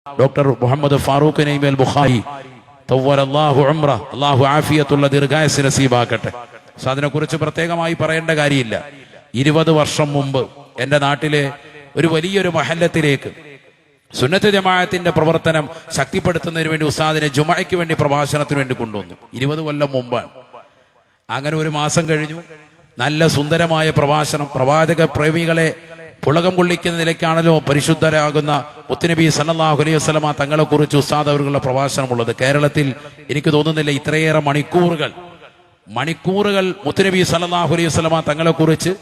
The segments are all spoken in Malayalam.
ഡോക്ടർ മുഹമ്മദ് ഫാറൂഖ് നൈമൽ ബുഖാരി തവ്വലല്ലാഹു ഉംറ, അല്ലാഹു ആഫിയത്തുള്ള ദീർഘായുസ്സ് നസീബാക്കട്ടെ. സോ അതിനെക്കുറിച്ച് പ്രത്യേകമായി പറയേണ്ട കാര്യമില്ല. 20 വർഷം മുമ്പ് എൻ്റെ നാട്ടിലെ ഒരു വലിയൊരു മഹല്ലത്തിലേക്ക് സുന്നത്ത് ജമാഅത്തിന്റെ പ്രവർത്തനം ശക്തിപ്പെടുത്തുന്നതിന് വേണ്ടി ഉസ്താദിനെ ജുമഅയ്ക്ക് വേണ്ടി പ്രഭാഷണത്തിന് വേണ്ടി കൊണ്ടുവന്നു. 20 കൊല്ലം മുമ്പാണ്. അങ്ങനെ ഒരു മാസം കഴിഞ്ഞു. നല്ല സുന്ദരമായ പ്രഭാഷണം, പ്രവാചക പ്രേമികളെ പുളകം കൊള്ളിക്കുന്ന നിലയ്ക്കാണല്ലോ പരിശുദ്ധരാകുന്ന മുത്തുനബി സല്ലല്ലാഹു അലൈഹി വസല്ലമ തങ്ങളെ കുറിച്ച് ഉസ്താദ് അവരുടെ പ്രഭാഷണമുള്ളത്. കേരളത്തിൽ എനിക്ക് തോന്നുന്നില്ല ഇത്രയേറെ മണിക്കൂറുകൾ മുത്തുനബി സല്ലല്ലാഹു അലൈഹി വസല്ലമ തങ്ങളെ കുറിച്ച്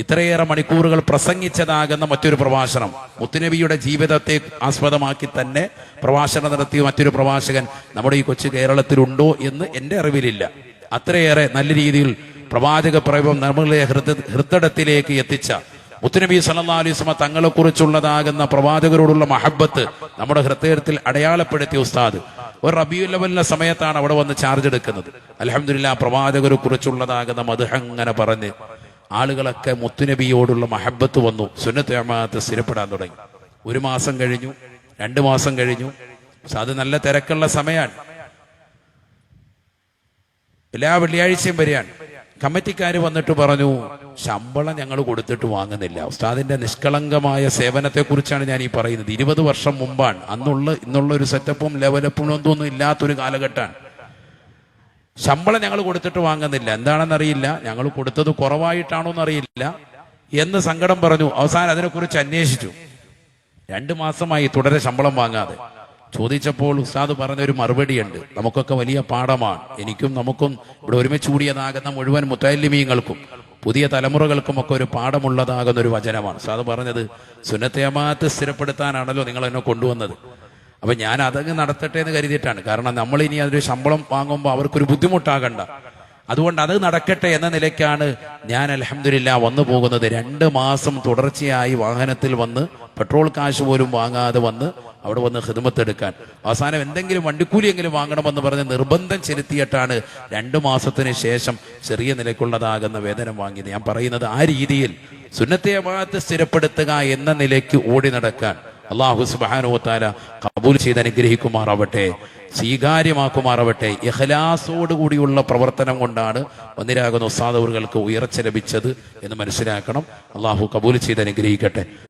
ഇത്രയേറെ മണിക്കൂറുകൾ പ്രസംഗിച്ചതാകുന്ന മറ്റൊരു പ്രഭാഷണം. മുത്തുനബിയുടെ ജീവിതത്തെ ആസ്പദമാക്കി തന്നെ പ്രഭാഷണം നടത്തിയ മറ്റൊരു പ്രഭാഷകൻ നമ്മുടെ ഈ കൊച്ചു കേരളത്തിലുണ്ടോ എന്ന് എൻ്റെ അറിവിലില്ല. അത്രയേറെ നല്ല രീതിയിൽ പ്രവാചക പ്രേമം നമ്മളെ ഹൃദയത്തിലേക്ക് എത്തിച്ച മുത്തുനബി സല്ലല്ലാഹു അലൈഹി വസല്ലം തങ്ങളെ കുറിച്ചുള്ളതാകുന്ന പ്രവാചകരോടുള്ള മഹബത്ത് നമ്മുടെ ഹൃദയത്തിൽ അടയാളപ്പെടുത്തിയ ഉസ്താദ് ഒരു റബീഉൽ അവ്വലിന്റെ സമയത്താണ് അവിടെ വന്ന് ചാർജ് എടുക്കുന്നത്. അൽഹംദുലില്ലാഹ് പ്രവാചകരെ കുറിച്ചുള്ളതാകുന്ന മദ്ഹ് അങ്ങനെ പറഞ്ഞ് ആളുകളൊക്കെ മുത്തുനബിയോടുള്ള മഹബത്ത് വന്നു. സുന്നത്ത് ജമാഅത്ത് സ്ഥിരപ്പെടാൻ തുടങ്ങി. 1 മാസം കഴിഞ്ഞു, 2 മാസം കഴിഞ്ഞു. അത് നല്ല തിരക്കുള്ള സമയമാണ്. എല്ലാ വെള്ളിയാഴ്ചയും വരികയാണ്. കമ്മിറ്റിക്കാർ വന്നിട്ട് പറഞ്ഞു, ശമ്പളം ഞങ്ങൾ കൊടുത്തിട്ട് വാങ്ങുന്നില്ല. ഉസ്താദിന്റെ നിഷ്കളങ്കമായ സേവനത്തെ കുറിച്ചാണ് ഞാൻ ഈ പറയുന്നത്. 20 വർഷം മുമ്പാണ്. ഇന്നുള്ള ഒരു സെറ്റപ്പും ലെവലപ്പും ഒന്നും ഇല്ലാത്തൊരു കാലഘട്ടമാണ്. ശമ്പളം ഞങ്ങൾ കൊടുത്തിട്ട് വാങ്ങുന്നില്ല. എന്താണെന്നറിയില്ല, ഞങ്ങൾ കൊടുത്തത് കുറവായിട്ടാണോ എന്നറിയില്ല എന്ന് സങ്കടം പറഞ്ഞു. അവസാനം അതിനെക്കുറിച്ച് അന്വേഷിച്ചു. 2 മാസമായി തുടരെ ശമ്പളം വാങ്ങാതെ. ചോദിച്ചപ്പോൾ ഉസ്താദ് പറഞ്ഞൊരു മറുപടിയുണ്ട്, നമുക്കൊക്കെ വലിയ പാഠമാണ്. നമുക്കും ഇവിടെ ഒരുമിച്ച് കൂടിയതാകുന്ന മുഴുവൻ മുത്തഅല്ലിമീങ്ങൾക്കും പുതിയ തലമുറകൾക്കും ഒക്കെ ഒരു പാഠമുള്ളതാകുന്ന ഒരു വചനമാണ്. ഉസ്താദ് പറഞ്ഞത്, സുന്നത്ത് ജമാഅത്ത് സ്ഥിരപ്പെടുത്താനാണല്ലോ നിങ്ങൾ എന്നെ കൊണ്ടുവന്നത്. അപ്പൊ ഞാൻ അതങ്ങ് നടത്തട്ടെ എന്ന് കരുതിയിട്ടാണ്. കാരണം നമ്മൾ ഇനി അതൊരു ശമ്പളം വാങ്ങുമ്പോൾ അവർക്കൊരു ബുദ്ധിമുട്ടാകണ്ട, അതുകൊണ്ട് അത് നടക്കട്ടെ എന്ന നിലയ്ക്കാണ് ഞാൻ അൽഹംദുലില്ലാഹ് വന്നു പോകുന്നത്. 2 മാസം തുടർച്ചയായി വാഹനത്തിൽ വന്ന് പെട്രോൾ കാശ് പോലും വാങ്ങാതെ വന്ന് അവിടെ വന്ന് ഖിദ്മത്ത് എടുക്കാൻ. അവസാനം എന്തെങ്കിലും വണ്ടിക്കൂലിയെങ്കിലും വാങ്ങണമെന്ന് പറഞ്ഞ് നിർബന്ധം ചെലുത്തിയിട്ടാണ് 2 മാസത്തിന് ശേഷം ചെറിയ നിലയ്ക്കുള്ളതാകുന്ന വേതനം വാങ്ങിയത്. ഞാൻ പറയുന്നത് ആ രീതിയിൽ സുന്നത്തെ ജമാഅത്ത് സ്ഥിരപ്പെടുത്തുക എന്ന നിലയ്ക്ക് ഓടി നടക്കാൻ അല്ലാഹു സുബ്ഹാനഹു വ തആല ഖബൂൽ ചെയ്ത് അനുഗ്രഹിക്കുമാറാവട്ടെ, സ്വീകാര്യമാക്കുമാറാവട്ടെ. ഇഖ്ലാസോട് കൂടിയുള്ള പ്രവർത്തനം കൊണ്ടാണ് വന്നിരാകുന്ന ഉസ്താദ് അവർക്ക് ഉയർച്ച ലഭിച്ചത് എന്ന് മനസ്സിലാക്കണം. അല്ലാഹു ഖബൂൽ ചെയ്ത് അനുഗ്രഹിക്കട്ടെ.